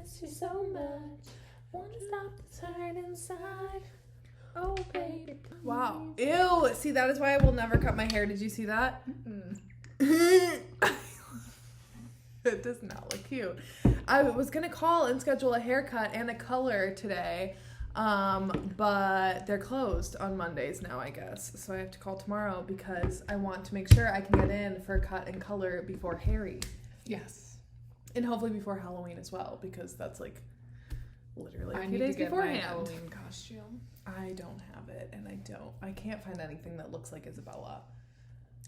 miss you so much. Wanna stop this hurt inside. Oh, baby. Wow. Ew. See, that is why I will never cut my hair. Did you see that? It does not look cute. I was going to call and schedule a haircut and a color today, but they're closed on Mondays now, I guess. So I have to call tomorrow because I want to make sure I can get in for a cut and color before Harry. Yes. And hopefully before Halloween as well, because that's like literally a few need days to get beforehand. my Halloween costume. I don't have it, and I can't find anything that looks like Isabella.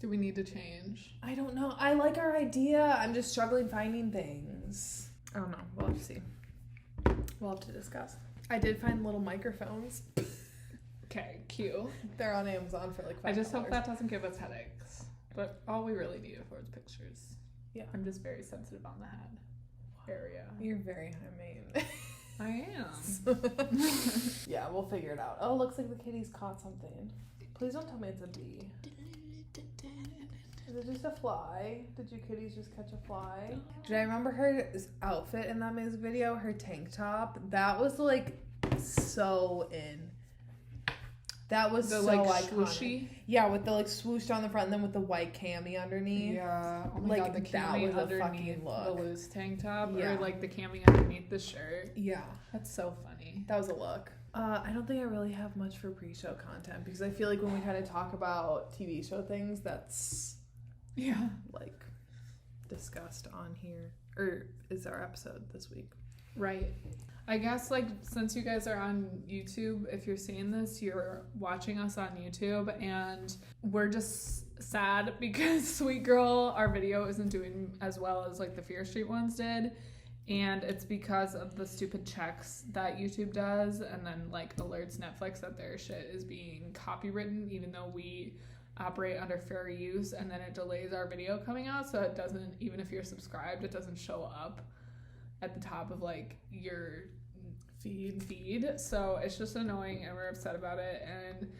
Do we need to change? I don't know. I like our idea. I'm just struggling finding things. I don't know. We'll have to see. We'll have to discuss. I did find little microphones. Okay, cute. They're on Amazon for like $5. I just hope that doesn't give us headaches. But all we really need are pictures. Yeah. I'm just very sensitive on the head area. You're very high maintenance. I am. Yeah, we'll figure it out. Oh, looks like the kitty's caught something. Please don't tell me it's a bee. Is it just a fly? Did you kitties just catch a fly? Did I remember her outfit in that music video? Her tank top? That was like so in. That was The so like iconic. swooshy? Yeah, with the like swoosh on the front and then with the white cami underneath. Yeah. Oh my Like, god, the that cami was a underneath fucking look. the loose tank top. Yeah. Or like the cami underneath the shirt. Yeah. That's so funny. That was a look. I don't think I really have much for pre-show content because I feel like when we kind of talk about TV show things, that's Yeah. like discussed on here, or is our episode this week. Right. I guess like since you guys are on YouTube, if you're seeing this, you're watching us on YouTube, and we're just sad because Sweet Girl, our video, isn't doing as well as like the Fear Street ones did. And it's because of the stupid checks that YouTube does, and then like alerts Netflix that their shit is being copywritten, even though we operate under fair use, and then it delays our video coming out, so it doesn't, even if you're subscribed, it doesn't show up at the top of like your feed. So it's just annoying, and we're upset about it. And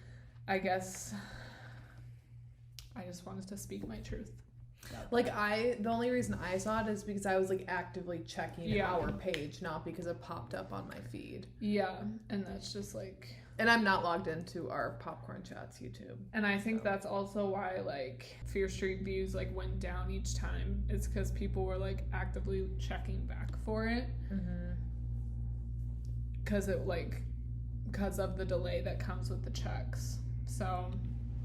I guess I just wanted to speak my truth. Like the only reason I saw it is because I was like actively checking our page, not because it popped up on my feed. Yeah, and that's just like. And I'm not logged into our Popcorn Chats YouTube. And I think that's also why like Fear Street views like went down each time. It's because people were like actively checking back for it. Mm-hmm. Because of the delay that comes with the checks. So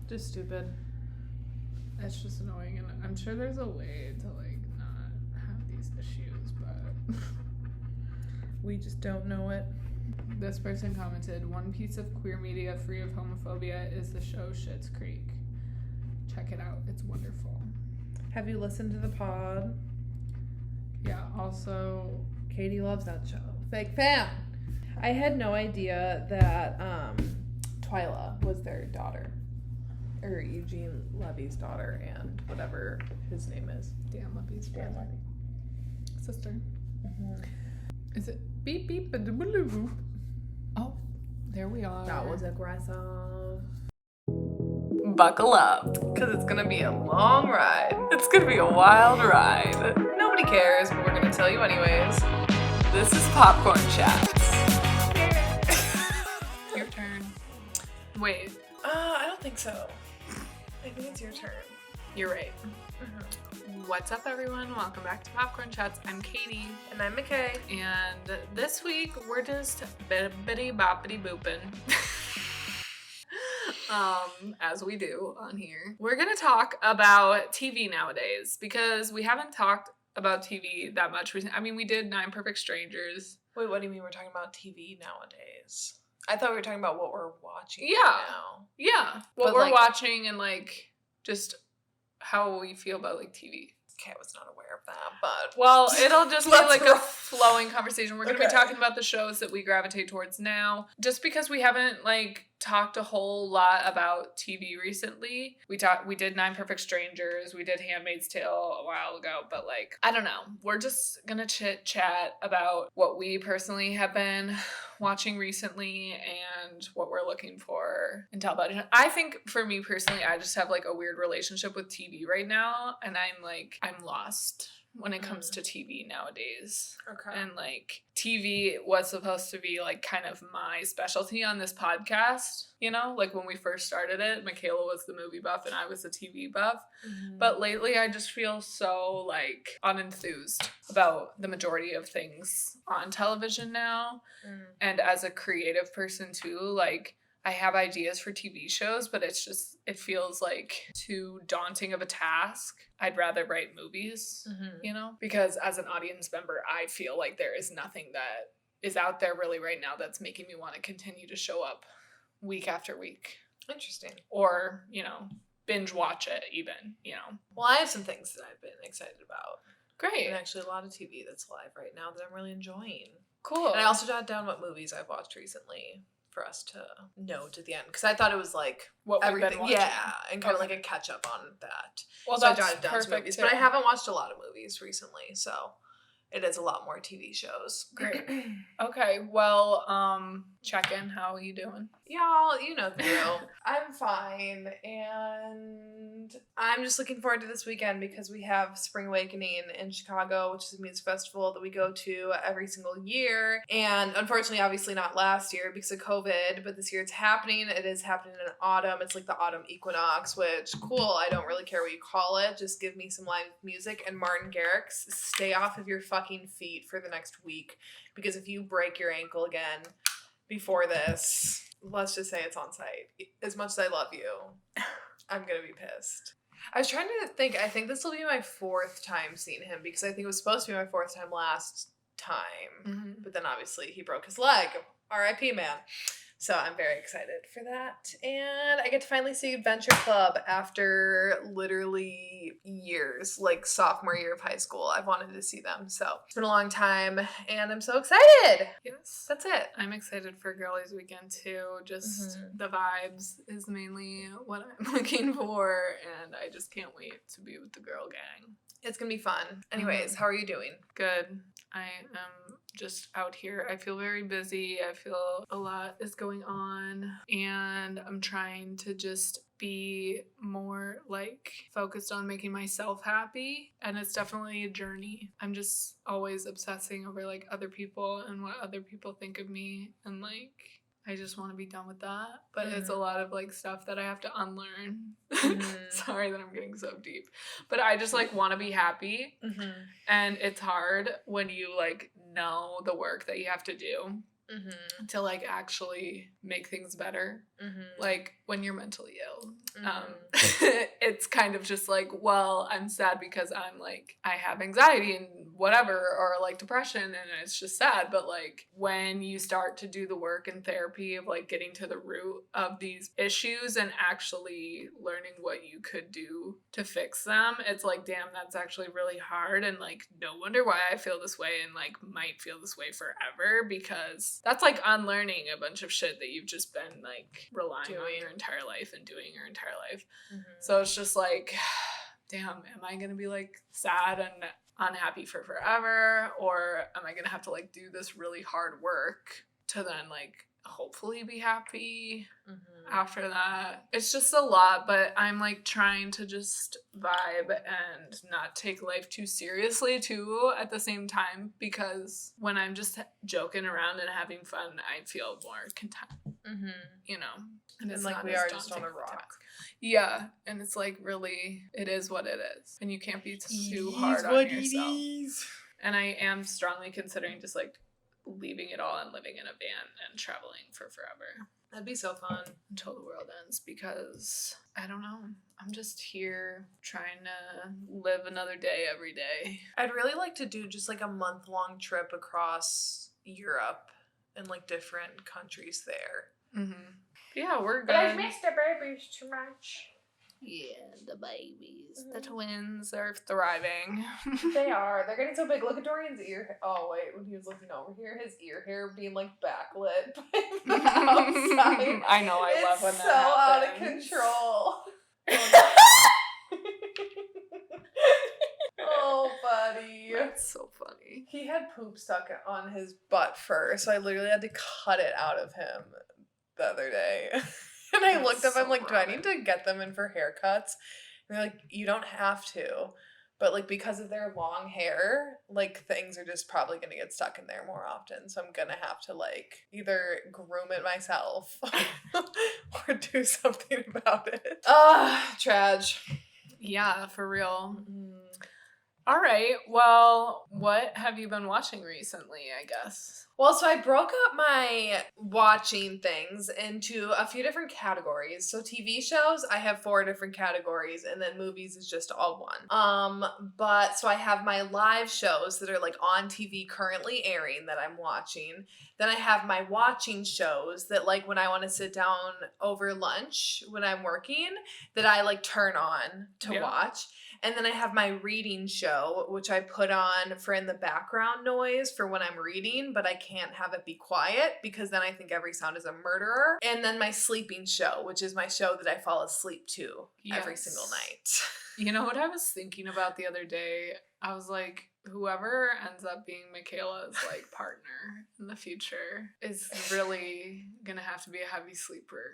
Just stupid. it's just annoying, and I'm sure there's a way to like not have these issues, but We just don't know it. this person commented, "One piece of queer media free of homophobia is the show Schitt's Creek. Check it out. It's wonderful." Have you listened to the pod? Yeah, also Katie loves that show. Fake fan. I had no idea that Twyla was their daughter. Or Eugene Levy's daughter, and whatever his name is. Dan Levy's Dan brother. Sister. Mm-hmm. Is it beep beep a doo? Oh, there we are. That was aggressive. Buckle up, because it's gonna be a long ride. It's gonna be a wild ride. Nobody cares, but we're gonna tell you anyways. This is Popcorn Chats. Your turn. Wait. I don't think so. I think it's your turn. You're right. What's up, everyone? Welcome back to Popcorn Chats. I'm Katie. And I'm MICHAE. And this week, we're just bippity boppity booping. As we do on here. We're gonna talk about TV nowadays, because we haven't talked about TV that much recently. I mean, we did 9 Perfect Strangers. Wait, what do you mean we're talking about TV nowadays? I thought we were talking about what we're watching Yeah. right now. Yeah. What But, we're like- watching, and like just how we feel about like TV. Okay, I was not aware of that, but... Well, it'll just be Let's like a roll. flowing conversation. We're going to be Okay. talking about the shows that we gravitate towards now. Just because we haven't like talked a whole lot about TV recently. We did 9 Perfect Strangers. We did Handmaid's Tale a while ago, but like, I don't know. We're just going to chit chat about what we personally have been watching recently and what we're looking for in television. I think for me personally, I just have like a weird relationship with TV right now, and I'm lost when it comes to TV nowadays. Okay. And like TV was supposed to be like kind of my specialty on this podcast, you know, like when we first started it, Michaela was the movie buff and I was the TV buff. But lately I just feel so like unenthused about the majority of things on television now. And as a creative person too, like I have ideas for TV shows, but it feels like too daunting of a task. I'd rather write movies, you know, because as an audience member, I feel like there is nothing that is out there really right now that's making me want to continue to show up week after week. Interesting. Or, you know, binge watch it even, you know. Well, I have some things that I've been excited about. Great. And actually a lot of TV that's live right now that I'm really enjoying. Cool. And I also jotted down what movies I've watched recently for us to note at the end, because I thought it was like what we've everything, been watching. yeah, and kind of like a catch up on that. Well, so I that's jotted down some movies, too. but I haven't watched a lot of movies recently, so it is a lot more TV shows. Great. Okay, well, check in. How are you doing? Y'all, you know the drill. I'm fine, and I'm just looking forward to this weekend because we have Spring Awakening in Chicago, which is a music festival that we go to every single year. And unfortunately, obviously not last year because of COVID, but this year it's happening. It is happening in autumn. It's like the autumn equinox, which, cool, I don't really care what you call it. Just give me some live music. And Martin Garrix, stay off of your fucking feet for the next week, because if you break your ankle again before this, let's just say it's on site. As much as I love you, I'm gonna be pissed. I was trying to think, I think this will be my 4th time seeing him, because I think it was supposed to be my 4th time last time, but then obviously he broke his leg. R.I.P. man. So I'm very excited for that. And I get to finally see Adventure Club after literally years, like sophomore year of high school. I've wanted to see them. So it's been a long time and I'm so excited. Yes. That's it. I'm excited for Girlies Weekend too. Just the vibes is mainly what I'm looking for, and I just can't wait to be with the girl gang. It's gonna be fun. Anyways, how are you doing? Good. I am just out here. I feel very busy. I feel a lot is going on, and I'm trying to just be more like focused on making myself happy, and it's definitely a journey. I'm just always obsessing over like other people and what other people think of me, and like I just want to be done with that. But it's a lot of like stuff that I have to unlearn. Sorry that I'm getting so deep. But I just like want to be happy. And it's hard when you like know the work that you have to do to like actually make things better. Like when you're mentally ill. It's kind of just like, well, I'm sad because I'm like, I have anxiety and whatever, or like depression, and it's just sad. But like when you start to do the work in therapy of like getting to the root of these issues and actually learning what you could do to fix them, it's like, damn, that's actually really hard. And like, no wonder why I feel this way and like might feel this way forever, because that's like unlearning a bunch of shit that you've just been like relying on your entire life and doing your entire life. So it's just like, damn, am I gonna be like sad and unhappy for forever, or am I gonna have to like do this really hard work to then like hopefully be happy after that? It's just a lot, but I'm like trying to just vibe and not take life too seriously too at the same time, because when I'm just joking around and having fun, I feel more content, you know. And it's like not we as are just on a daunting of rock. task. Yeah, and it's like really, it is what it is, and you can't be too hard on yourself. And I am strongly considering just like leaving it all and living in a van and traveling for forever. That'd be so fun. Until the world ends, because I don't know. I'm just here trying to live another day every day. I'd really like to do just like a month-long trip across Europe and like different countries there. Yeah, we're good. But I've missed the babies too much. Yeah, the babies. The twins are thriving. They are. They're getting so big. Look at Dorian's ear. Oh, wait. When he was looking over here, his ear hair being like backlit by the outside. I know. I love when that It's so out of happens. control. Oh, buddy. That's so funny. He had poop stuck on his butt first, so I literally had to cut it out of him the other day. And I looked up, I'm like, do I need to get them in for haircuts? And they're like, you don't have to, but like because of their long hair, like things are just probably gonna get stuck in there more often. So I'm gonna have to like either groom it myself or do something about it. Trage. Yeah, for real. Mm. All right. Well, what have you been watching recently, I guess? Well, so I broke up my watching things into a few different categories. So TV shows, I have 4 different categories, and then movies is just all one. But so I have my live shows that are like on TV currently airing that I'm watching. Then I have my watching shows that like when I want to sit down over lunch when I'm working that I like turn on to watch. And then I have my reading show, which I put on for in the background noise for when I'm reading, but I can't have it be quiet because then I think every sound is a murderer. And then my sleeping show, which is my show that I fall asleep to every single night. You know what I was thinking about the other day? I was like, whoever ends up being Michaela's like partner in the future is really gonna have to be a heavy sleeper.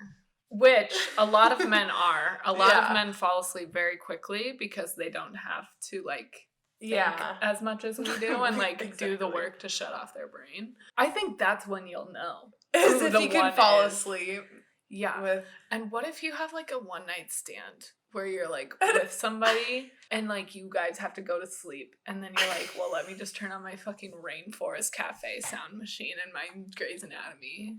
Which a lot of men are. A lot of men fall asleep very quickly because they don't have to like think as much as we do and like do the work to shut off their brain. I think that's when you'll know. Is if you can fall asleep. Yeah. And what if you have like a one night stand where you're like with somebody and like you guys have to go to sleep and then you're like, well, let me just turn on my fucking Rainforest Cafe sound machine and my Grey's Anatomy.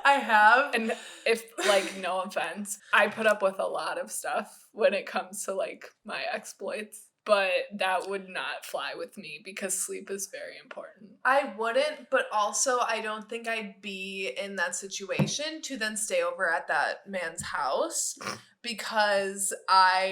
I have. And if, like, no offense, I put up with a lot of stuff when it comes to, like, my exploits. But that would not fly with me because sleep is very important. I wouldn't, but also I don't think I'd be in that situation to then stay over at that man's house because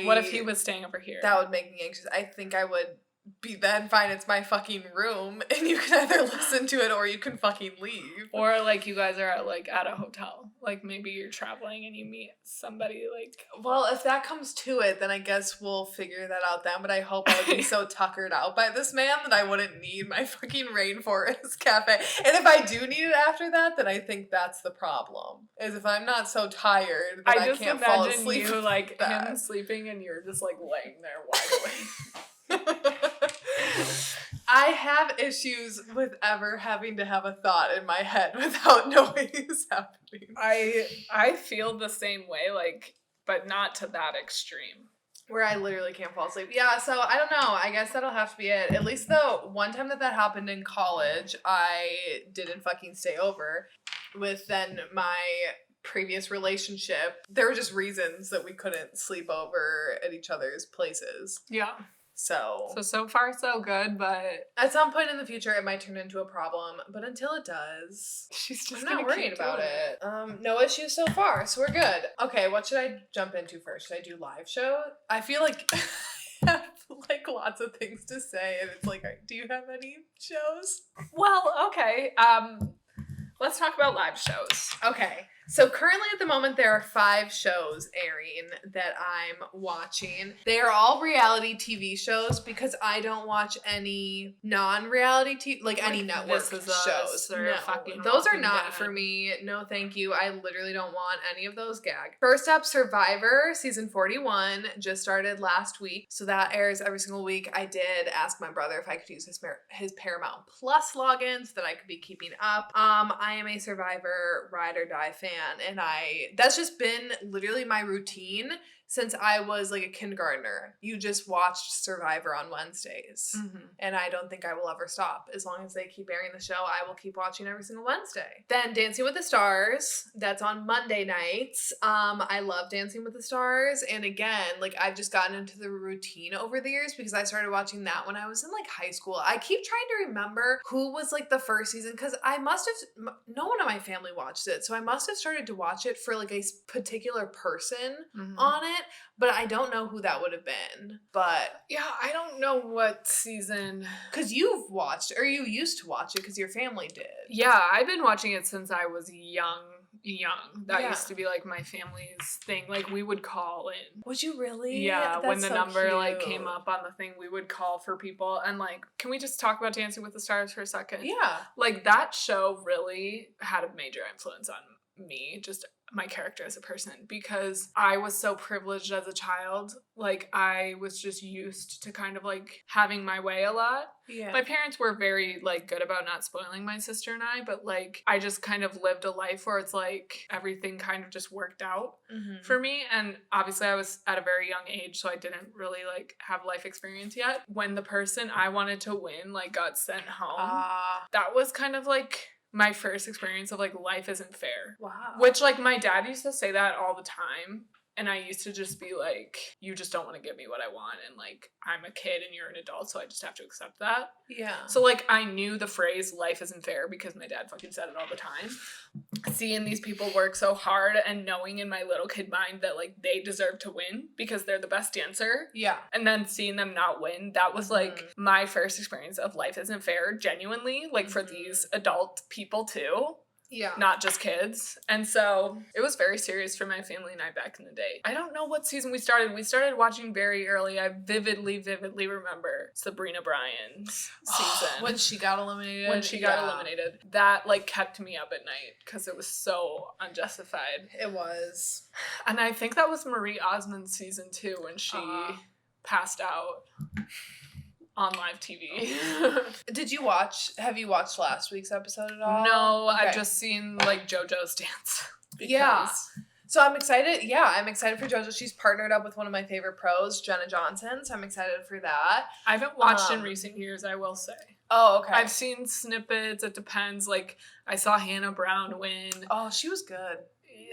What if he was staying over here? That would make me anxious. I think I would be then fine, it's my fucking room and you can either listen to it or you can fucking leave. Or like you guys are at a hotel. Like maybe you're traveling and you meet somebody like... Well, if that comes to it, then I guess we'll figure that out then. But I hope I would be so tuckered out by this man that I wouldn't need my fucking Rainforest Cafe. And if I do need it after that, then I think that's the problem. Is if I'm not so tired that I can't fall asleep. You like him sleeping and you're just like laying there wide awake. I have issues with ever having to have a thought in my head without noise happening. I feel the same way, like, but not to that extreme. Where I literally can't fall asleep. Yeah, so I don't know. I guess that'll have to be it. At least though, one time that happened in college, I didn't fucking stay over with then my previous relationship. There were just reasons that we couldn't sleep over at each other's places. Yeah. So far so good, but at some point in the future it might turn into a problem. But until it does, she's just I'm not worried about it. No issues so far, so we're good. Okay, what should I jump into first? Should I do live show? I feel like I have like lots of things to say, and it's like, do you have any shows? Well, okay. Let's talk about live shows. Okay. So currently at the moment there are 5 shows airing that I'm watching. They are all reality TV shows because I don't watch any non-reality TV, like any network shows. No, those are not for me. No, thank you. I literally don't want any of those gags. First up, Survivor season 41 just started last week. So that airs every single week. I did ask my brother if I could use his Paramount Plus login so that I could be keeping up. I am a Survivor ride or die fan. And that's just been literally my routine since I was like a kindergartner. You just watched Survivor on Wednesdays. Mm-hmm. And I don't think I will ever stop. As long as they keep airing the show, I will keep watching every single Wednesday. Then Dancing with the Stars, that's on Monday nights. I love Dancing with the Stars. And again, like I've just gotten into the routine over the years because I started watching that when I was in like high school. I keep trying to remember who was like the first season because no one in my family watched it. So I must have started to watch it for like a particular person on it. But I don't know who that would have been. But yeah, I don't know what season. Because you've watched, or you used to watch it because your family did. Yeah, I've been watching it since I was young. That used to be like my family's thing. Like we would call in. Would you really? Yeah, that's when the number like came up on the thing, we would call for people. And like, can we just talk about Dancing with the Stars for a second? Yeah. Like that show really had a major influence on me, just my character as a person, because I was so privileged as a child. Like, I was just used to kind of like having my way a lot. Yeah. My parents were very like good about not spoiling my sister and I, but like I just kind of lived a life where it's like everything kind of just worked out for me. And obviously I was at a very young age, so I didn't really like have life experience yet. When the person I wanted to win like got sent home, that was kind of like my first experience of like life isn't fair. Wow. Which like my dad used to say that all the time. And I used to just be like, you just don't want to give me what I want. And like, I'm a kid and you're an adult, so I just have to accept that. Yeah. So like, I knew the phrase life isn't fair because my dad fucking said it all the time. Seeing these people work so hard and knowing in my little kid mind that like they deserve to win because they're the best dancer. Yeah. And then seeing them not win, that was like my first experience of life isn't fair, genuinely, like for these adult people too. Yeah. Not just kids. And so it was very serious for my family and I back in the day. I don't know what season we started. We started watching very early. I vividly remember Sabrina Bryan's season. When she got eliminated. When she got eliminated. That like kept me up at night because it was so unjustified. It was. And I think that was Marie Osmond's season too when she passed out on live TV. Have you watched last week's episode at all? No, Okay. I've just seen like JoJo's dance. Yeah. So I'm excited. Yeah, I'm excited for JoJo. She's partnered up with one of my favorite pros, Jenna Johnson. So I'm excited for that. I haven't watched in recent years, I will say. Oh, okay. I've seen snippets. It depends. Like, I saw Hannah Brown win. Oh, she was good.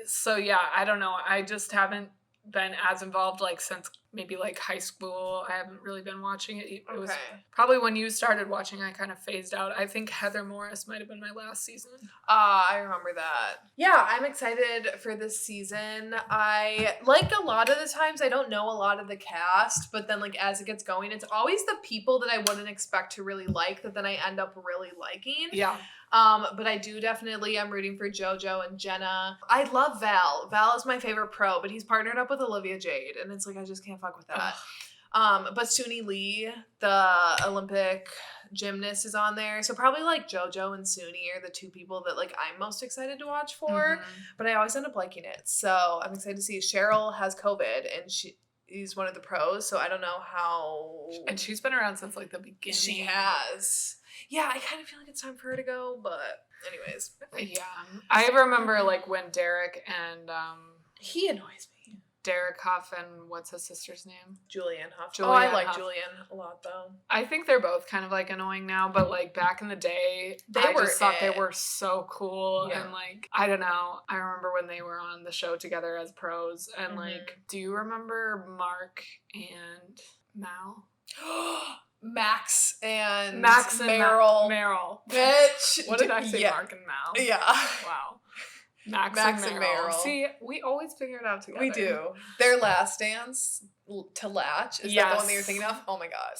So yeah, I don't know. I just haven't been as involved like since maybe like high school. I haven't really been watching it. It was probably when you started watching, I kind of phased out. I think Heather Morris might have been my last season. I remember that. Yeah, I'm excited for this season. I like a lot of the times I don't know a lot of the cast, but then like as it gets going, it's always the people that I wouldn't expect to really like that then I end up really liking. Yeah. But I do definitely, I'm rooting for JoJo and Jenna. I love Val. Val is my favorite pro, but he's partnered up with Olivia Jade, and it's like, I just can't fuck with that. But Suni Lee, the Olympic gymnast, is on there. So probably like JoJo and Suni are the two people that like I'm most excited to watch for, but I always end up liking it. So I'm excited to see. Cheryl has COVID and she's one of the pros, so I don't know how. And she's been around since like the beginning. She has. Yeah, I kind of feel like it's time for her to go, but anyways. Yeah. I remember like when Derek and he annoys me. Derek Huff and what's his sister's name? Julianne Huff. Julianne I like Huff. Julianne a lot though. I think they're both kind of like annoying now, but like back in the day, I just thought they were so cool. Yeah. And like, I don't know. I remember when they were on the show together as pros. And like, do you remember Mark and Mal? Max and Meryl. Bitch. What did I say? Yeah. Mark and Mal? Yeah. Wow. Max and Meryl. See, we always figure it out together. We do. Their last dance to latch. Is that the one that you're thinking of? Oh my god.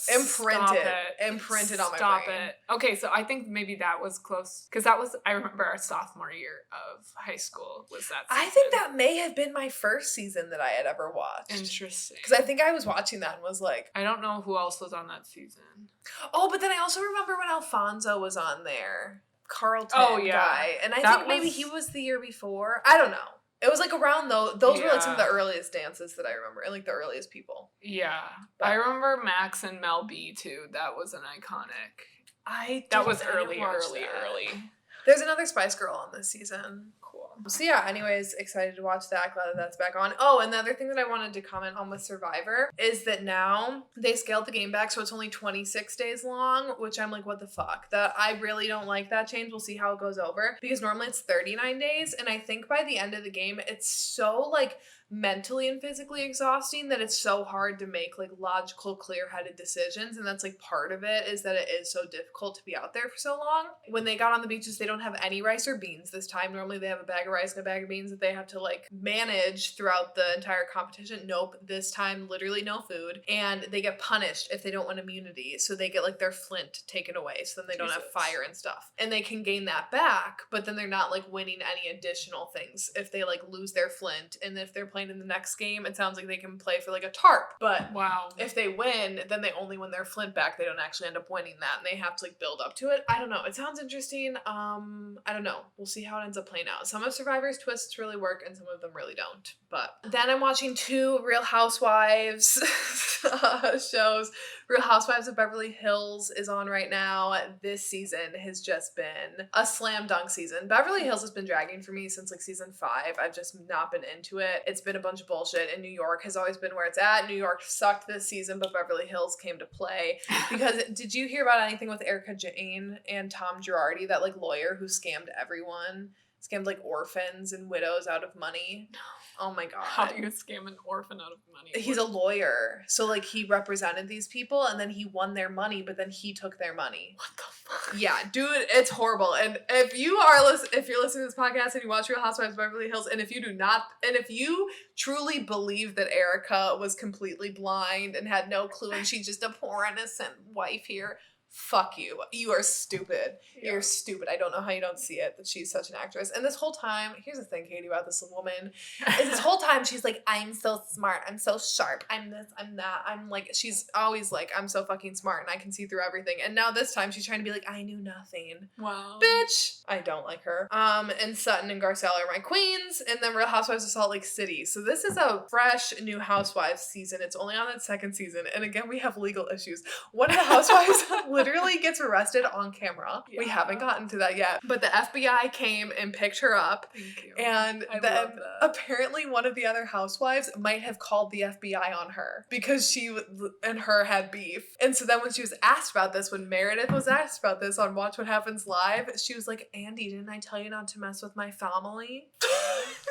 Imprinted on my brain. Stop it. Okay, so I think maybe that was close. Because that was, I remember our sophomore year of high school was that season. I think that may have been my first season that I had ever watched. Interesting. Because I think I was watching that and was like. I don't know who else was on that season. Oh, but then I also remember when Alfonso was on there. Carlton guy. And I think maybe he was the year before. I don't know. It was like around those were like some of the earliest dances that I remember and like the earliest people. Yeah. But I remember Max and Mel B too. That was an iconic. That was early. There's another Spice Girl on this season. Cool. So yeah, anyways, excited to watch that. Glad that that's back on. Oh, and the other thing that I wanted to comment on with Survivor is that now they scaled the game back, so it's only 26 days long, which I'm like, what the fuck? That I really don't like that change. We'll see how it goes over. Because normally it's 39 days, and I think by the end of the game, it's so like mentally and physically exhausting that it's so hard to make like logical, clear-headed decisions. And that's like part of it is that it is so difficult to be out there for so long. When they got on the beaches, they don't have any rice or beans this time. Normally they have a bag of rice and a bag of beans that they have to like manage throughout the entire competition. Nope, this time literally no food. And they get punished if they don't win immunity. So they get like their flint taken away, so then they don't have fire and stuff. And they can gain that back, but then they're not like winning any additional things if they like lose their flint and if they're playing in the next game. It sounds like they can play for like a tarp, but Wow. if they win, then they only win their Flint back. They don't actually end up winning that, and they have to like build up to it. I don't know. It sounds interesting. I don't know. We'll see how it ends up playing out. Some of Survivor's twists really work, and some of them really don't. But then I'm watching 2 Real Housewives shows. Real Housewives of Beverly Hills is on right now. This season has just been a slam dunk season. Beverly Hills has been dragging for me since like season 5. I've just not been into it. It's been a bunch of bullshit, and New York has always been where it's at. New York sucked this season, but Beverly Hills came to play. Because did you hear about anything with Erica Jane and Tom Girardi, that like lawyer who scammed everyone? Scammed like orphans and widows out of money. No. Oh my god. How do you scam an orphan out of money? He's a lawyer. So like he represented these people and then he won their money, but then he took their money. What the fuck? Yeah, dude, it's horrible. And if you're listening to this podcast and you watch Real Housewives of Beverly Hills, and if you truly believe that Erica was completely blind and had no clue and she's just a poor innocent wife here, fuck you. You are stupid. Yeah. You're stupid. I don't know how you don't see it, that she's such an actress. And this whole time, here's the thing, Katie, about this woman, is this whole time she's like, I'm so smart. I'm so sharp. I'm this, I'm that. I'm like, she's always like, I'm so fucking smart and I can see through everything. And now this time she's trying to be like, I knew nothing. Wow. Bitch. I don't like her. And Sutton and Garcelle are my queens. And then Real Housewives of Salt Lake City. So this is a fresh new Housewives season. It's only on its 2nd season. And again, we have legal issues. One of the housewives literally gets arrested on camera. Yeah. We haven't gotten to that yet. But the FBI came and picked her up. Thank you. And then apparently one of the other housewives might have called the FBI on her because she and her had beef. And so then when she was asked about this, when Meredith was asked about this on Watch What Happens Live, she was like, Andy, didn't I tell you not to mess with my family?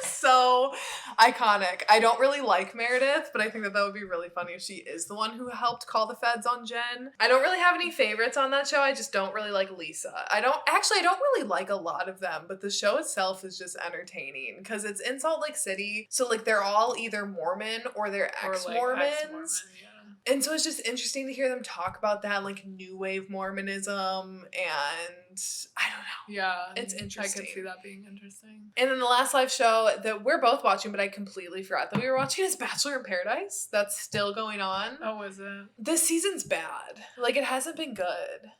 So iconic. I don't really like Meredith, but I think that would be really funny if she is the one who helped call the feds on Jen. I don't really have any favorites on that show. I just don't really like Lisa. I don't really like a lot of them, but the show itself is just entertaining because it's in Salt Lake City. So like they're all either Mormon or they're ex-Mormons. Like ex-Mormon, yeah. And so it's just interesting to hear them talk about that, like new wave Mormonism, and I don't know. Yeah. It's interesting. I could see that being interesting. And then the last live show that we're both watching, but I completely forgot that we were watching, is Bachelor in Paradise. That's still going on. Oh, is it? This season's bad. Like, it hasn't been good.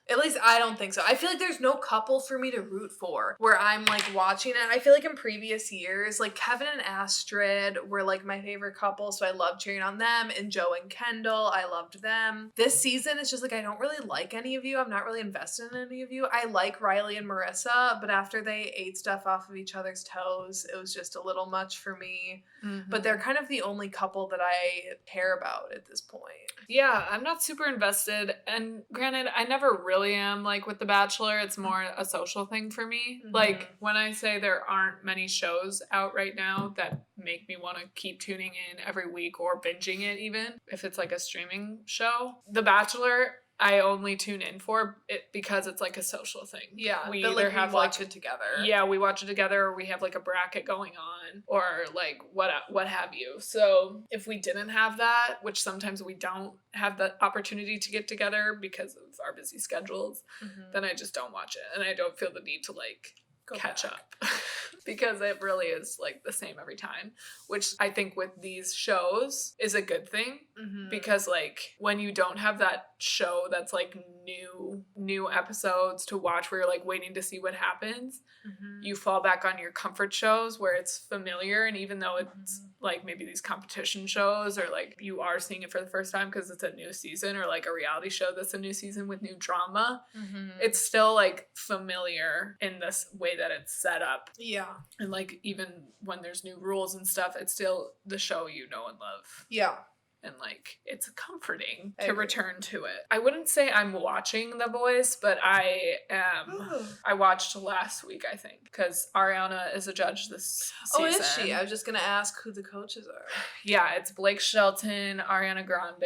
At least I don't think so. I feel like there's no couple for me to root for where I'm like watching it. I feel like in previous years, like Kevin and Astrid were like my favorite couple, so I loved cheering on them. And Joe and Kendall, I loved them. This season, it's just like I don't really like any of you. I'm not really invested in any of you. I like Riley and Marissa, but after they ate stuff off of each other's toes, it was just a little much for me. Mm-hmm. But they're kind of the only couple that I care about at this point. Yeah, I'm not super invested. And granted, I never really am like with The Bachelor. It's more a social thing for me. Mm-hmm. Like when I say there aren't many shows out right now that make me want to keep tuning in every week or binging it, even if it's like a streaming show, The Bachelor, I only tune in for it because it's like a social thing. Yeah, we either have watch it together. Yeah, we watch it together, or we have like a bracket going on, or like what have you. So if we didn't have that, which sometimes we don't have the opportunity to get together because of our busy schedules, then I just don't watch it, and I don't feel the need to like catch up because it really is like the same every time, which I think with these shows is a good thing because like when you don't have that show that's like new episodes to watch where you're like waiting to see what happens, you fall back on your comfort shows where it's familiar, and even though it's like maybe these competition shows or like you are seeing it for the first time because it's a new season, or like a reality show that's a new season with new drama, it's still like familiar in this way that it's set up. Yeah. And like even when there's new rules and stuff, it's still the show you know and love. Yeah. And like it's comforting to return to it. I wouldn't say I'm watching The Voice, but I am. I watched last week, I think, because Ariana is a judge this season. Oh, is she? I was just gonna ask who the coaches are. Yeah, it's Blake Shelton, Ariana Grande,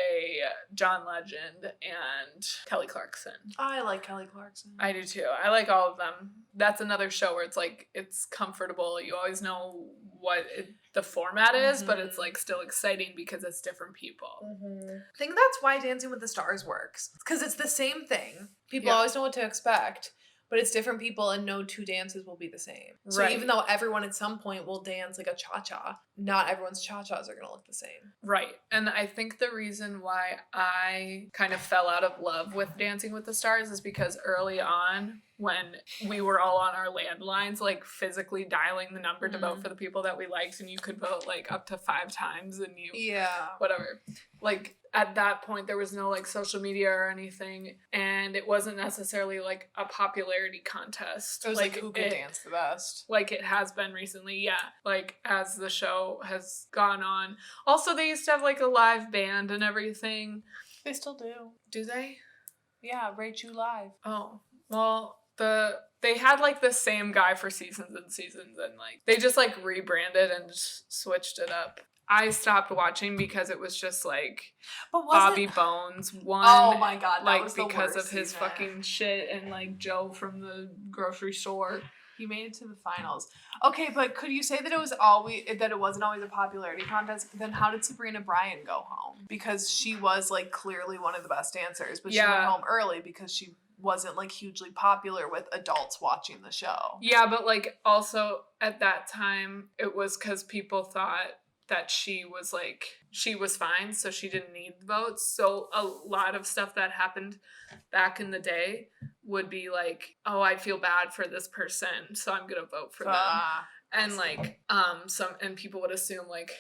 John Legend, and Kelly Clarkson. I like Kelly Clarkson. I do too. I like all of them. That's another show where it's like it's comfortable. You always know what the format is, but it's like still exciting because it's different people. I think that's why Dancing with the Stars works, because it's the same thing. People always know what to expect, but it's different people and no two dances will be the same. So even though everyone at some point will dance like a cha-cha, not everyone's cha-chas are gonna look the same. Right. And I think the reason why I kind of fell out of love with Dancing with the Stars is because early on, when we were all on our landlines, like physically dialing the number to vote for the people that we liked, and you could vote like up to 5 times, and whatever. Like at that point, there was no like social media or anything, and it wasn't necessarily like a popularity contest. It was like who could dance the best. Like it has been recently, yeah. Like as the show has gone on. Also, they used to have like a live band and everything. They still do. Do they? Yeah, Rate You Live. Oh, well, they had like the same guy for seasons and seasons, and like they just like rebranded and just switched it up. I stopped watching because it was just like Bobby Bones won. Oh my god, that like was the because worst of his season. fucking shit, and like Joe from the grocery store. He made it to the finals. Okay, but could you say that it wasn't always a popularity contest? But then how did Sabrina Bryan go home? Because she was like clearly one of the best dancers, but she went home early because she wasn't like hugely popular with adults watching the show. Yeah, but like also at that time it was because people thought that she was fine, so she didn't need votes. So a lot of stuff that happened back in the day would be like, oh, I feel bad for this person, so I'm gonna vote for them. And like and people would assume like,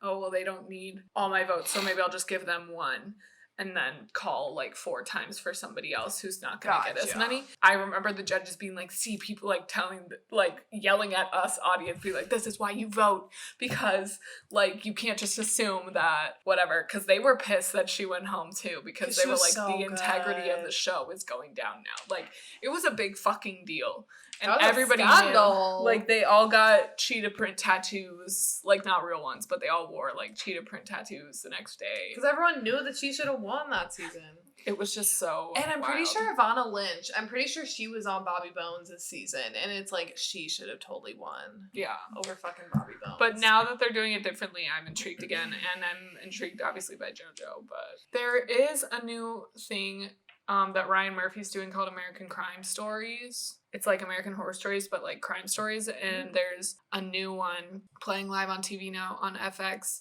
oh well, they don't need all my votes, so maybe I'll just give them one. And then call like 4 times for somebody else who's not gonna get as many. I remember the judges being like, see, people like yelling at us audience, be like, this is why you vote, because like you can't just assume that whatever, because they were pissed that she went home too, because they were like, the integrity of the show is going down now. Like it was a big fucking deal. And everybody knew, like they all got cheetah print tattoos, like not real ones, but they all wore like cheetah print tattoos the next day. Because everyone knew that she should have won that season. It was just so And I'm pretty wild. sure Ivana Lynch, I'm pretty sure she was on Bobby Bones this season, and it's like she should have totally won. Yeah. Over fucking Bobby Bones. But now that they're doing it differently, I'm intrigued again, and I'm intrigued obviously by JoJo, but there is a new thing that Ryan Murphy's doing called American Crime Stories. It's like American Horror Stories, but like crime stories. And there's a new one playing live on TV now on FX.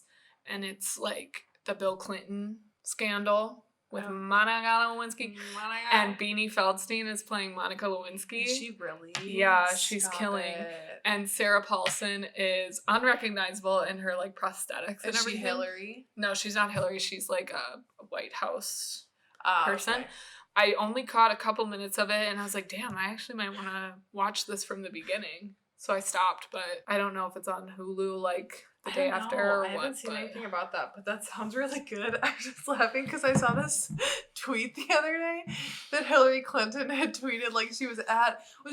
And it's like the Bill Clinton scandal with Monica Lewinsky. And Beanie Feldstein is playing Monica Lewinsky. Is she really? Yeah, she's Stop killing. it. And Sarah Paulson is unrecognizable in her like prosthetics and everything. Is she Hillary? No, she's not Hillary. She's like a White House person. Okay. I only caught a couple minutes of it, and I was like, damn, I actually might want to watch this from the beginning. So I stopped, but I don't know if it's on Hulu like the day after or what. I haven't seen anything about that, but that sounds really good. I'm just laughing because I saw this tweet the other day that Hillary Clinton had tweeted, like she was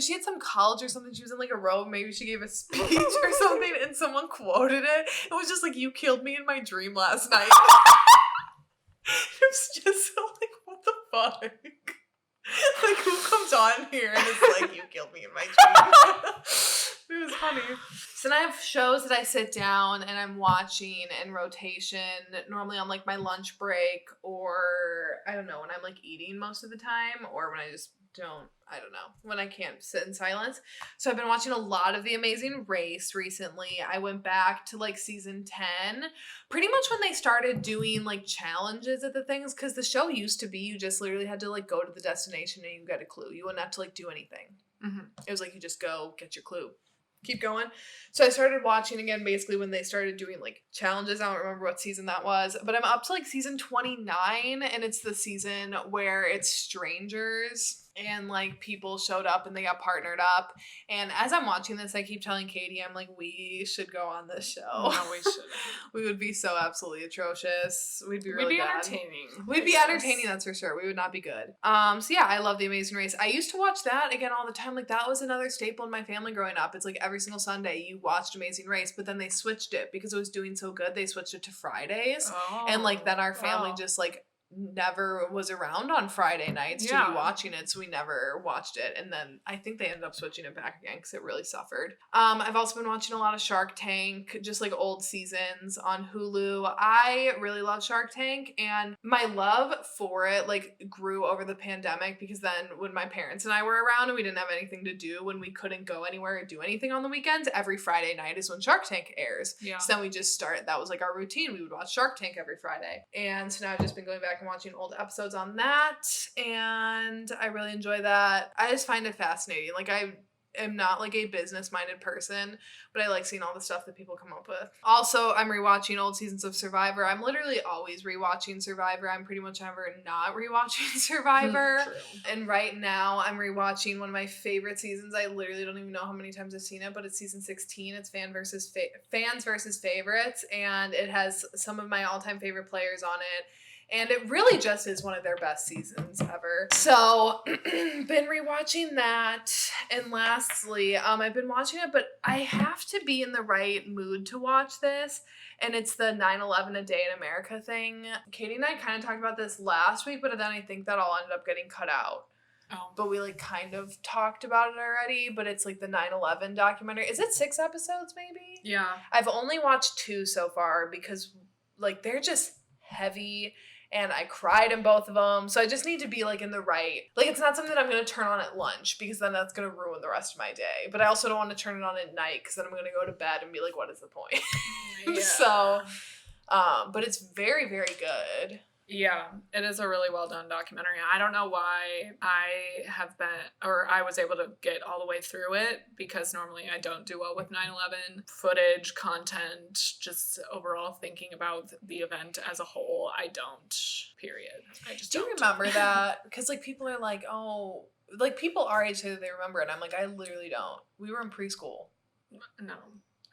she at some college or something, she was in like a robe, maybe she gave a speech or something, and someone quoted it. It was just like, you killed me in my dream last night. It was just so like, what the fuck? Like, who comes on here and is like, you killed me in my dream? It was funny. So then I have shows that I sit down and I'm watching in rotation, normally on like my lunch break, or I don't know, when I'm like eating most of the time, or when I just when I can't sit in silence. So I've been watching a lot of The Amazing Race recently. I went back to like season 10, pretty much when they started doing like challenges at the things, because the show used to be you just literally had to like go to the destination and you get a clue. You wouldn't have to like do anything. Mm-hmm. It was like you just go get your clue. Keep going. So I started watching again basically when they started doing like challenges. I don't remember what season that was, but I'm up to like season 29, and it's the season where it's strangers and like people showed up and they got partnered up. And as I'm watching this, I keep telling Katie, I'm like, we should go on this show. No, we shouldn't. We would be so absolutely atrocious. We'd be really bad. Entertaining. We'd be entertaining, that's for sure. We would not be good. So yeah, I love The Amazing Race. I used to watch that again all the time. Like that was another staple in my family growing up. It's like every single Sunday you watched Amazing Race, but then they switched it because it was doing so good. They switched it to Fridays. Oh, and like then our family just like never was around on Friday nights to Yeah. be watching it, so we never watched it. And then I think they ended up switching it back again because it really suffered. I've also been watching a lot of Shark Tank, just like old seasons on Hulu. I really love Shark Tank, and my love for it like grew over the pandemic, because then when my parents and I were around and we didn't have anything to do, when we couldn't go anywhere or do anything on the weekends, every Friday night is when Shark Tank airs. Yeah. So then we just started, that was like our routine. We would watch Shark Tank every Friday. And so now I've just been going back and watching old episodes on that, and I really enjoy that. I just find it fascinating. Like, I am not like a business-minded person, but I like seeing all the stuff that people come up with. Also, I'm rewatching old seasons of Survivor. I'm literally always rewatching Survivor. I'm pretty much never not rewatching Survivor. True. And right now, I'm rewatching one of my favorite seasons. I literally don't even know how many times I've seen it, but it's season 16. It's Fans versus Favorites, and it has some of my all-time favorite players on it. And it really just is one of their best seasons ever. So, been rewatching that. And lastly, I've been watching it, but I have to be in the right mood to watch this. And it's the 9/11 A Day in America thing. Katie and I kind of talked about this last week, but then I think that all ended up getting cut out. Oh. But we like kind of talked about it already, but it's like the 9/11 documentary. Is it 6 episodes maybe? Yeah. I've only watched 2 so far because like they're just heavy. And I cried in both of them. So I just need to be like in the right, like it's not something that I'm going to turn on at lunch, because then that's going to ruin the rest of my day. But I also don't want to turn it on at night, because then I'm going to go to bed and be like, what is the point? Yeah. So, but it's very, very good. Yeah, it is a really well done documentary. I don't know why I was able to get all the way through it, because normally I don't do well with 9/11 footage, content, just overall thinking about the event as a whole. I don't, period. I just Do you don't. remember that? Because like people are like, oh, like people our age say that they remember it. I'm like, I literally don't. We were in preschool. No,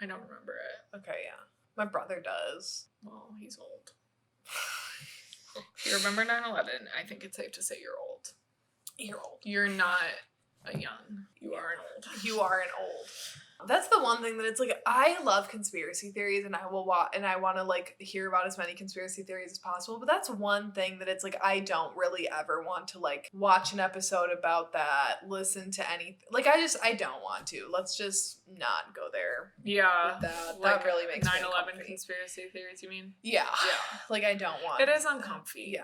I don't remember it. Okay, yeah. My brother does. Well, he's old. If you remember 9/11, I think it's safe to say you're old. You're old. You're not a young. You are an old. You are an old. That's the one thing that it's like, I love conspiracy theories, and I will and I want to like hear about as many conspiracy theories as possible, but that's one thing that it's like I don't really ever want to like watch an episode about that, listen to anything. Like I don't want to. Let's just not go there. Yeah. With that. Like That really makes me 9/11 uncomfy. conspiracy theories, you mean? Yeah. Yeah. Like I don't want. It is uncomfy. Yeah.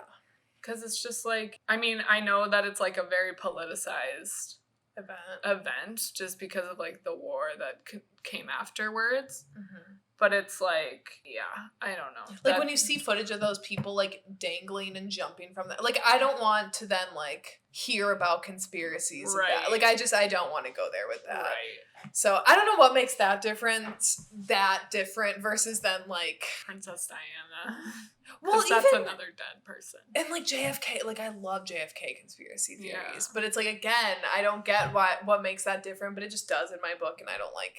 Because it's just like, I mean, I know that it's like a very politicized event just because of like the war that came afterwards. Mm-hmm. But it's like, yeah, I don't know. Like when you see footage of those people like dangling and jumping from that, like I don't want to then like hear about conspiracies. Right. Of that. Like I don't want to go there with that. Right. So I don't know what makes that different versus then like Princess Diana. well, that's even another dead person. and like JFK, like I love JFK conspiracy theories, Yeah. but it's like again, I don't get what makes that different, but it just does in my book, and I don't like.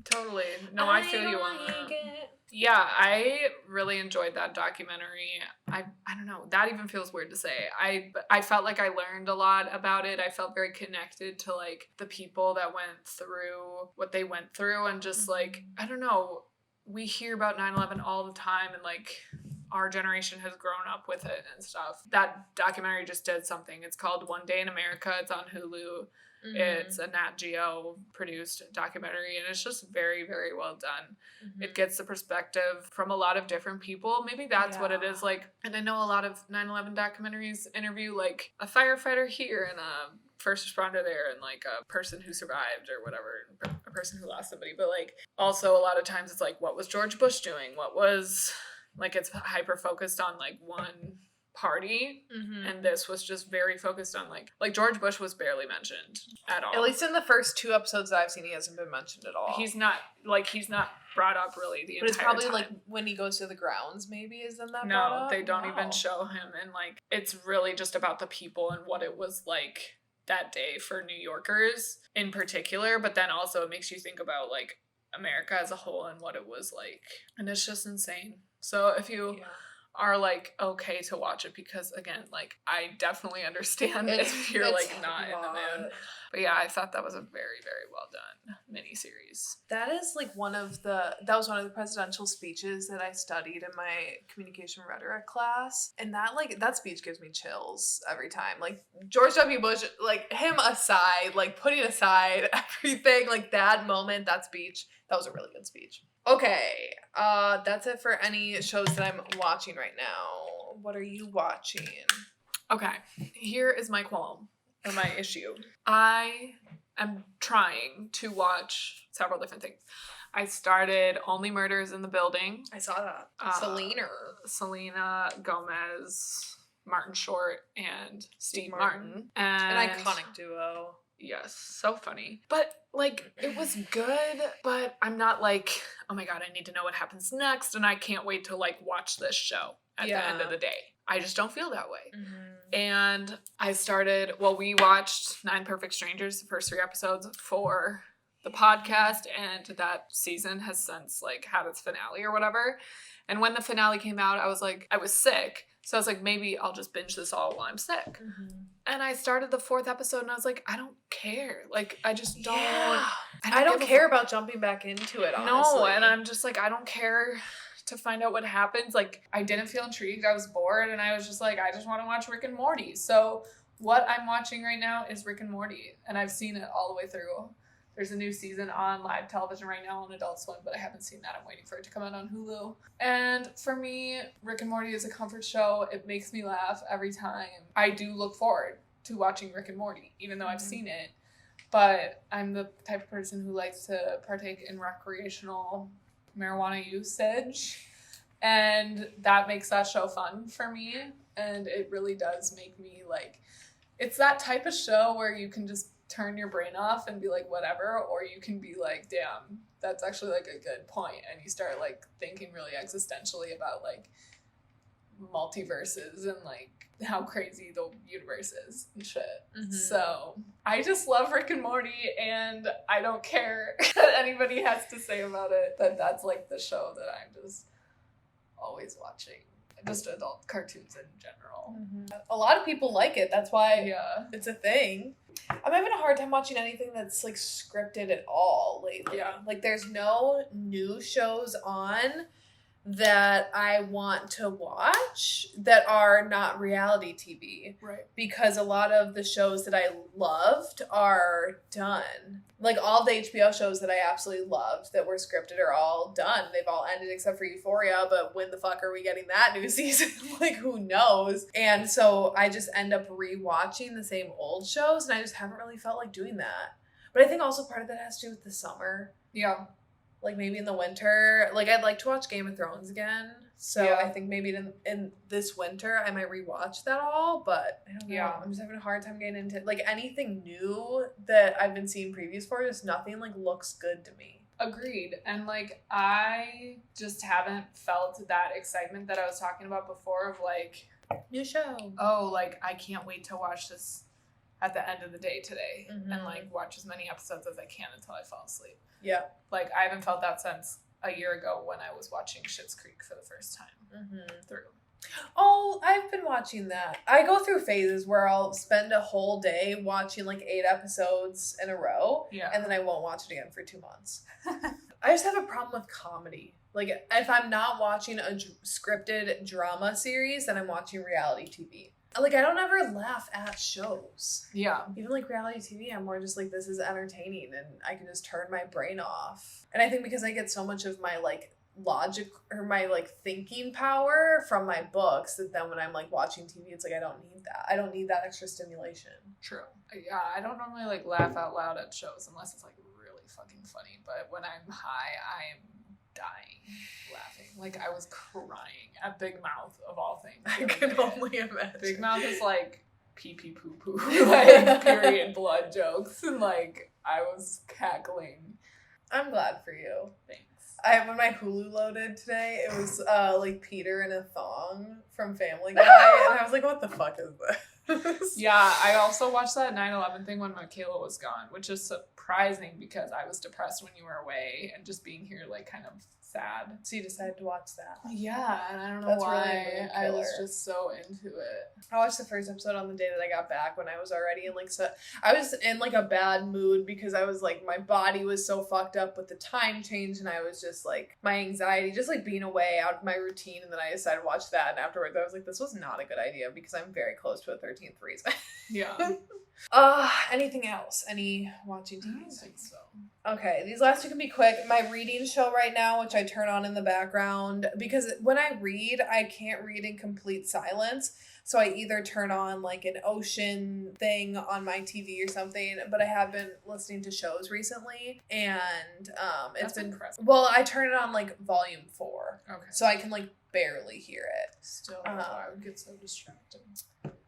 Totally. No, I feel you on that. Yeah, I really enjoyed that documentary. I don't know. That even feels weird to say. I felt like I learned a lot about it. I felt very connected to like the people that went through what they went through, and just like, I don't know, we hear about 9/11 all the time, and like our generation has grown up with it and stuff. That documentary just did something. It's called One Day in America. It's on Hulu. Mm-hmm. It's a Nat Geo produced documentary, and it's just very, very well done. Mm-hmm. It gets the perspective from a lot of different people. Maybe that's what it is like. And I know a lot of 9/11 documentaries interview like a firefighter here and a first responder there, and like a person who survived or whatever, a person who lost somebody. But like also a lot of times it's like, what was George Bush doing? What was like, it's hyper focused on like one party, mm-hmm. and this was just very focused on like George Bush was barely mentioned at all. At least in the first 2 episodes that I've seen, he hasn't been mentioned at all. He's not brought up really the entire time. But it's probably like when he goes to the grounds, maybe isn't that? No, they don't even show him, and like it's really just about the people and what it was like that day for New Yorkers in particular. But then also it makes you think about like America as a whole and what it was like, and it's just insane. So if you are like okay to watch it because again, like I definitely understand if you're like not in the mood. But yeah, I thought that was a very, very well done miniseries. That is like that was one of the presidential speeches that I studied in my communication rhetoric class. And that speech gives me chills every time. Like George W. Bush, like him aside, like putting aside everything, like that moment, that speech, that was a really good speech. Okay, that's it for any shows that I'm watching right now. What are you watching? Okay, here is my qualm. Or my issue. I am trying to watch several different things. I started Only Murders in the Building. I saw that. Selena Gomez, Martin Short, and Steve Martin. And an iconic duo. Yes, so funny. But, like, it was good, but I'm not like, oh my god, I need to know what happens next, and I can't wait to, like, watch this show at the end of the day. I just don't feel that way. Mm-hmm. And we watched 9 Perfect Strangers, the first 3 episodes for the podcast, and that season has since, like, had its finale or whatever. And when the finale came out, I was sick. So I was like, maybe I'll just binge this all while I'm sick. Mm-hmm. And I started the 4th episode and I was like, I don't care. Like, I just don't. Yeah. I don't care about jumping back into it, honestly. No, and I'm just like, I don't care to find out what happens. Like, I didn't feel intrigued. I was bored and I was just like, I just want to watch Rick and Morty. So what I'm watching right now is Rick and Morty. And I've seen it all the way through. There's a new season on live television right now on Adult Swim, but I haven't seen that. I'm waiting for it to come out on Hulu. And for me, Rick and Morty is a comfort show. It makes me laugh every time. I do look forward to watching Rick and Morty, even though I've seen it. But I'm the type of person who likes to partake in recreational marijuana usage. And that makes that show fun for me. And it really does make me like, it's that type of show where you can just turn your brain off and be like, whatever, or you can be like, damn, that's actually like a good point, and you start like thinking really existentially about like multiverses and like how crazy the universe is and shit. Mm-hmm. So I just love Rick and Morty, and I don't care what anybody has to say about it. That's like the show that I'm just always watching. Just adult cartoons in general. Mm-hmm. A lot of people like it. That's why it's a thing. I'm having a hard time watching anything that's like scripted at all lately. Yeah. Like there's no new shows on that I want to watch that are not reality TV. Right. Because a lot of the shows that I loved are done. Like all the HBO shows that I absolutely loved that were scripted are all done. They've all ended except for Euphoria, but when the fuck are we getting that new season? Like who knows? And so I just end up rewatching the same old shows, and I just haven't really felt like doing that. But I think also part of that has to do with the summer. Yeah. Like maybe in the winter, like I'd like to watch Game of Thrones again. So I think maybe in this winter I might rewatch that all, but I don't know. Yeah. I'm just having a hard time getting into like anything new that I've been seeing previews for. Just nothing like looks good to me. Agreed. And like I just haven't felt that excitement that I was talking about before of like new show. Oh, like I can't wait to watch this at the end of the day today and like watch as many episodes as I can until I fall asleep. Yeah. Like I haven't felt that since a year ago when I was watching Schitt's Creek for the first time through. Oh, I've been watching that. I go through phases where I'll spend a whole day watching like 8 episodes in a row and then I won't watch it again for 2 months. I just have a problem with comedy. Like if I'm not watching a scripted drama series, then I'm watching reality TV. Like, I don't ever laugh at shows. Yeah. Even, like, reality TV, I'm more just like, this is entertaining, and I can just turn my brain off. And I think because I get so much of my, like, logic, or my, like, thinking power from my books, that then when I'm, like, watching TV, it's like, I don't need that. I don't need that extra stimulation. True. Yeah, I don't normally, like, laugh out loud at shows unless it's, like, really fucking funny. But when I'm high, I'm dying laughing. Like I was crying at Big Mouth of all things. I can only imagine. Big Mouth is like pee pee poo poo, like period blood jokes, and like I was cackling. I'm glad for you. Thanks. When my Hulu loaded today, it was like Peter in a thong from Family Guy, and I was like, what the fuck is this? Yeah, I also watched that 9/11 thing when Michaela was gone, which is surprising because I was depressed when you were away and just being here like kind of sad. So you decided to watch that. Yeah, and I don't know That's why. really a mood I was killer. just so into it. I watched the first episode on the day that I got back when I was already in like I was in like a bad mood because I was like my body was so fucked up with the time change and I was just like my anxiety just like being away out of my routine, and then I decided to watch that, and afterwards I was like, this was not a good idea because I'm very close to a 13th reason. Yeah. Anything else? Any watching I don't TV? think so. Okay, these last two can be quick. My reading show right now, which I turn on in the background, because when I read, I can't read in complete silence. So I either turn on like an ocean thing on my TV or something, but I have been listening to shows recently, and it's That's been impressive. well, I turn it on like volume 4. Okay. So I can like barely hear it. Still, I would get so distracted.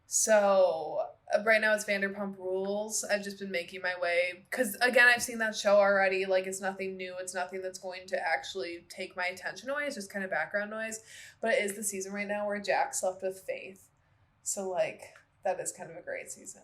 So right now it's Vanderpump Rules. I've just been making my way because again I've seen that show already. Like it's nothing new. It's nothing that's going to actually take my attention away. It's just kind of background noise. But it is the season right now where Jack slept with Faith. So like that is kind of a great season.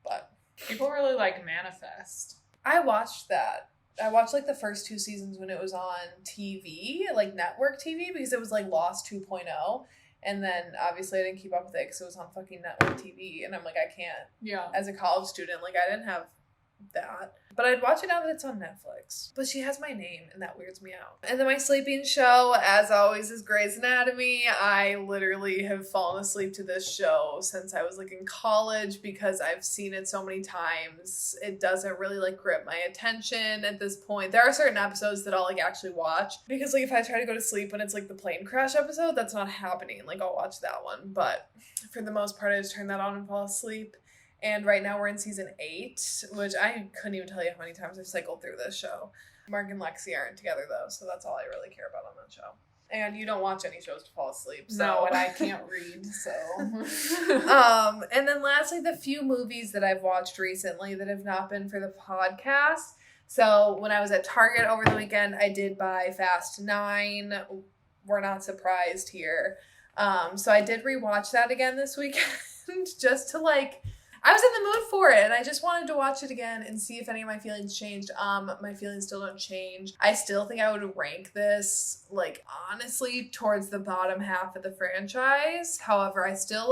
But People really like Manifest. I watched that. I watched like the first 2 seasons when it was on TV, like network TV, because it was like Lost 2.0. And then obviously I didn't keep up with it because it was on fucking network TV. And I'm like, I can't. Yeah. As a college student, like I didn't have that. But I'd watch it now that it's on Netflix. But she has my name, and that weirds me out. And then my sleeping show, as always, is Grey's Anatomy. I literally have fallen asleep to this show since I was like in college because I've seen it so many times. It doesn't really like grip my attention at this point. There are certain episodes that I'll like actually watch because like if I try to go to sleep when it's like the plane crash episode, that's not happening. Like I'll watch that one. But for the most part, I just turn that on and fall asleep. And right now we're in season 8, which I couldn't even tell you how many times I've cycled through this show. Mark and Lexi aren't together though, so that's all I really care about on that show. And you don't watch any shows to fall asleep, so. No, and I can't read, so. And then lastly, the few movies that I've watched recently that have not been for the podcast. So when I was at Target over the weekend, I did buy Fast 9. We're not surprised here. So I did rewatch that again this weekend just to like. I was in the mood for it, and I just wanted to watch it again and see if any of my feelings changed. My feelings still don't change. I still think I would rank this, like, honestly, towards the bottom half of the franchise. However, I still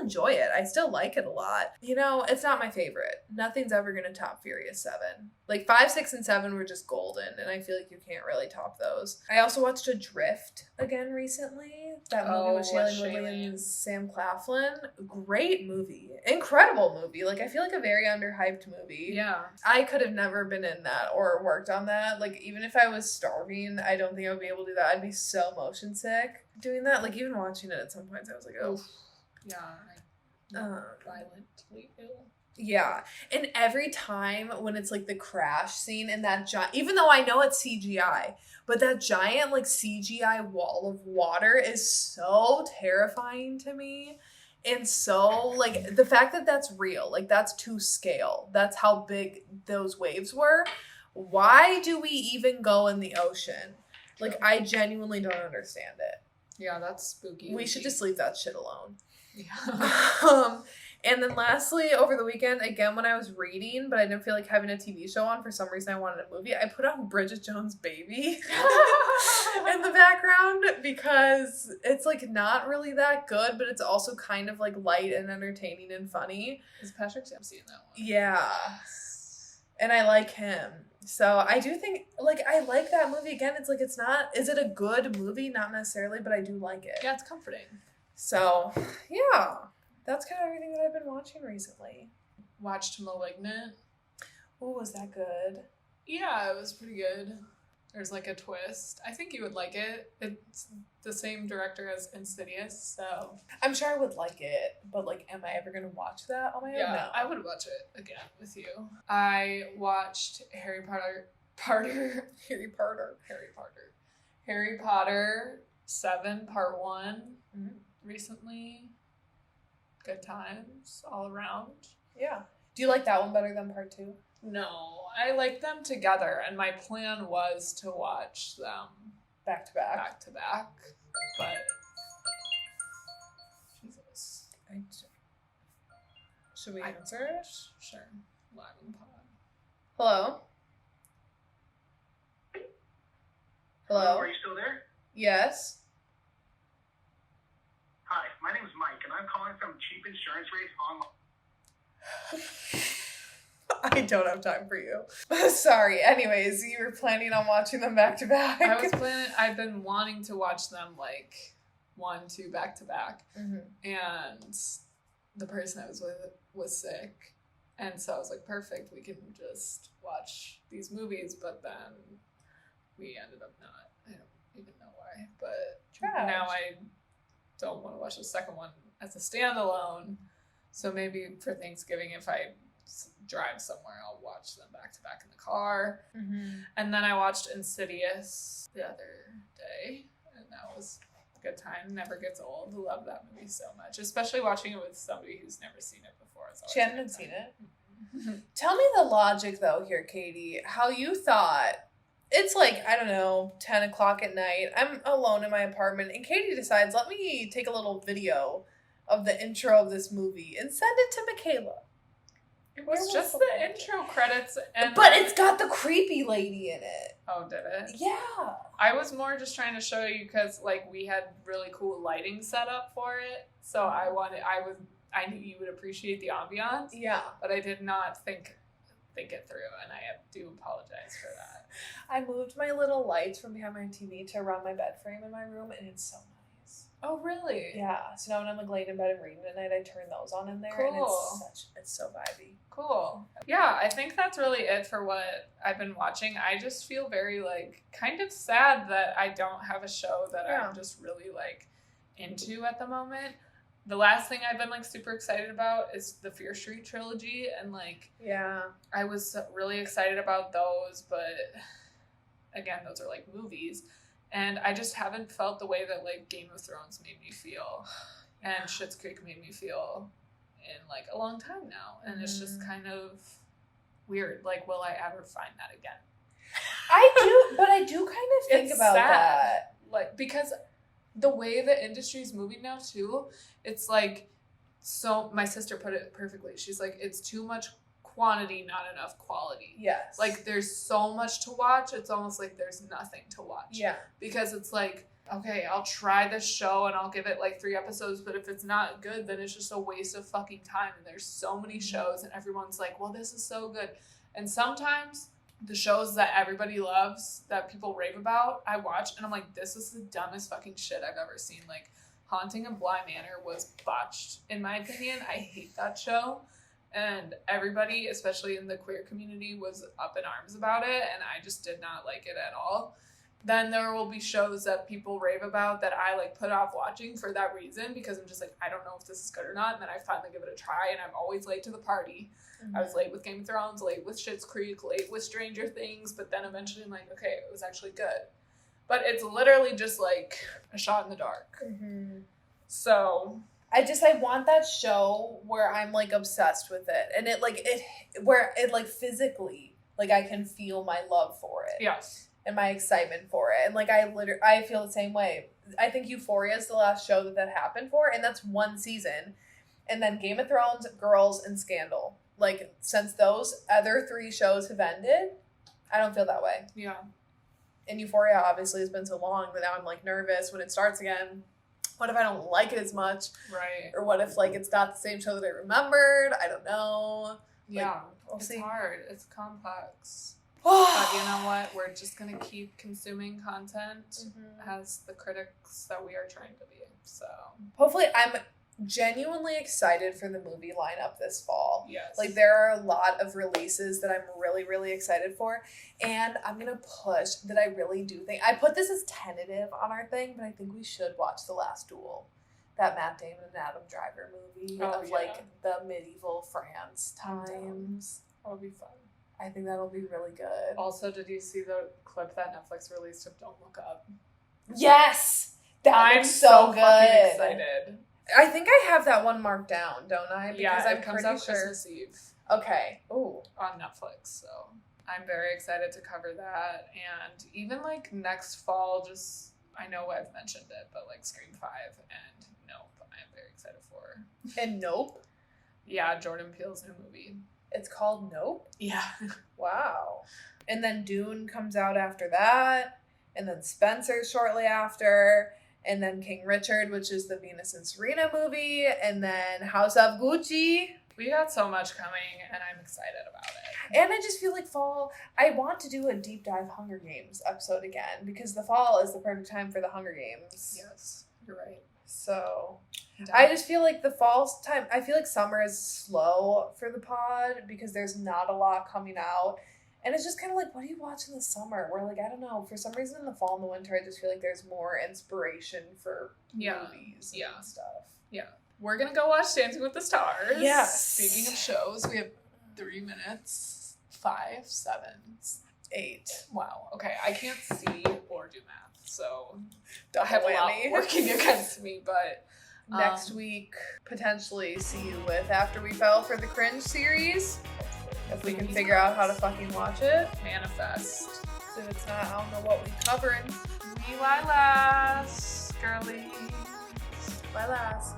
enjoy it. I still like it a lot. You know, it's not my favorite. Nothing's ever gonna top Furious 7. Like, 5, 6, and 7 were just golden, and I feel like you can't really top those. I also watched Adrift again recently. That movie with Shailene Woodley and Sam Claflin. Great movie. Incredible movie. Like, I feel like a very underhyped movie. Yeah. I could have never been in that or worked on that. Like, even if I was starving, I don't think I would be able to do that. I'd be so motion sick doing that. Like, even watching it at some points, I was like, oh. Yeah. Violently ill. Yeah. And every time when it's like the crash scene and that giant, even though I know it's CGI, but that giant like CGI wall of water is so terrifying to me. And so like the fact that that's real, like that's to scale, that's how big those waves were. Why do we even go in the ocean? Like I genuinely don't understand it. Yeah, that's spooky. We should just leave that shit alone. Yeah. And then lastly, over the weekend, again, when I was reading, but I didn't feel like having a TV show on, for some reason I wanted a movie, I put on Bridget Jones' Baby in the background because it's like not really that good, but it's also kind of like light and entertaining and funny. Is Patrick Dempsey in that one? Yeah. And I like him. So I do think, like, I like that movie. Again, it's like, it's not, is it a good movie? Not necessarily, but I do like it. Yeah, it's comforting. So, yeah. That's kind of everything that I've been watching recently. Watched Malignant. Ooh, was that good? Yeah, it was pretty good. There's like a twist. I think you would like it. It's the same director as Insidious, so. I'm sure I would like it, but like, am I ever going to watch that on my own? Yeah, No. I would watch it again with you. I watched Harry Potter 7 Part 1 recently. Good times all around. Yeah. Do you like that one better than Part 2? No, I like them together, and my plan was to watch them Back to back. back to back, but Jesus. Should we answer it? Sure. Live in the pod. Hello? Hello? Are you still there? Yes? Hi, my name is Mike, and I'm calling from Cheap Insurance Rates Online. I don't have time for you. Sorry. Anyways, you were planning on watching them back to back. I've been wanting to watch them like 1, 2 back to back. Mm-hmm. And the person I was with was sick. And so I was like, perfect, we can just watch these movies. But then we ended up not. I don't even know why. But now I don't want to watch the second one as a standalone. So maybe for Thanksgiving, if I drive somewhere, I'll watch them back to back in the car. Mm-hmm. And then I watched Insidious the other day. And that was a good time. Never gets old. Love that movie so much. Especially watching it with somebody who's never seen it before. She hadn't seen it? Tell me the logic, though, here, Katie. How you thought... It's like, I don't know, 10 o'clock at night. I'm alone in my apartment, and Katie decides, let me take a little video of the intro of this movie and send it to Michaela. It was just the intro credits. But it's got the creepy lady in it. Oh, did it? Yeah. I was more just trying to show you because, like, we had really cool lighting set up for it. So I knew you would appreciate the ambiance. Yeah. But I did not think it through, and I do apologize for that. I moved my little lights from behind my TV to around my bed frame in my room, and it's so nice. Oh, really? Yeah. So now when I'm like laying in bed and reading at night, I turn those on in there, cool. and it's so vibey. Cool. Yeah, I think that's really it for what I've been watching. I just feel very, like, kind of sad that I don't have a show that I'm just really, like, into at the moment. The last thing I've been, like, super excited about is the Fear Street trilogy, and, like, yeah, I was really excited about those, but, again, those are, like, movies, and I just haven't felt the way that, like, Game of Thrones made me feel, and Schitt's Creek made me feel in, like, a long time now, and it's just kind of weird. Like, will I ever find that again? I do kind of think about sad. that. Like, because the way the industry's moving now, too, it's like, so my sister put it perfectly. She's like, it's too much quantity, not enough quality. Yes. Like, there's so much to watch, it's almost like there's nothing to watch. Yeah. Because it's like, okay, I'll try this show and I'll give it like 3 episodes, but if it's not good, then it's just a waste of fucking time. And there's so many shows and everyone's like, well, this is so good. And sometimes the shows that everybody loves, that people rave about, I watch and I'm like, this is the dumbest fucking shit I've ever seen. Like, Haunting of Bly Manor was botched, in my opinion. I hate that show. And everybody, especially in the queer community, was up in arms about it, and I just did not like it at all. Then there will be shows that people rave about that I, like, put off watching for that reason, because I'm just like, I don't know if this is good or not, and then I finally give it a try, and I'm always late to the party. I was late with Game of Thrones, late with Schitt's Creek, late with Stranger Things, but then eventually I'm like, okay, it was actually good. But it's literally just, like, a shot in the dark. Mm-hmm. So I want that show where I'm, like, obsessed with it, and where physically, like, I can feel my love for it. Yes. And my excitement for it. And, like, I feel the same way. I think Euphoria is the last show that happened for, and that's 1 season. And then Game of Thrones, Girls, and Scandal. Like, since those other 3 shows have ended, I don't feel that way. Yeah. And Euphoria obviously has been so long that now I'm, like, nervous when it starts again. What if I don't like it as much? Right. Or what if, like, it's not the same show that I remembered? I don't know. Yeah. Like, we'll it's see. hard. It's complex. But you know what? We're just going to keep consuming content as the critics that we are trying to be. So hopefully, I'm genuinely excited for the movie lineup this fall. yes. Like, there are a lot of releases that I'm really, really excited for. And I'm going to push that I really do think... I put this as tentative on our thing, but I think we should watch The Last Duel. That Matt Damon and Adam Driver movie like, the medieval France times. That'll be fun. I think that'll be really good. Also, did you see the clip that Netflix released of Don't Look Up? Yes! I'm so good. Fucking excited. I think I have that one marked down, don't I? Because it comes out Christmas Eve. Okay. Ooh. On Netflix, so I'm very excited to cover that. And even, like, next fall, just, I know I've mentioned it, but, like, Scream 5 and Nope, I am very excited for. And Nope? Yeah, Jordan Peele's new movie. It's called Nope? Yeah. Wow. And then Dune comes out after that. And then Spencer shortly after. And then King Richard, which is the Venus and Serena movie. And then House of Gucci. We got so much coming, and I'm excited about it. And I just feel like fall, I want to do a deep dive Hunger Games episode again. Because the fall is the perfect time for the Hunger Games. Yes, you're right. So I just feel like the fall time, I feel like summer is slow for the pod because there's not a lot coming out. And it's just kind of like, what do you watch in the summer? Where like, I don't know, for some reason in the fall and the winter, I just feel like there's more inspiration for movies and stuff. Yeah. We're going to go watch Dancing with the Stars. Yes. Speaking of shows, we have 3 minutes. 5, 7, 8. Wow. Okay, I can't see or do math, so Double I have a lot whammy. working against me, but Next week, potentially see you with After We Fell for the Cringe series. If we can figure out how to fucking watch it. manifest. So if it's not, I don't know what we covering. We Lilas, girlies. Bye, last.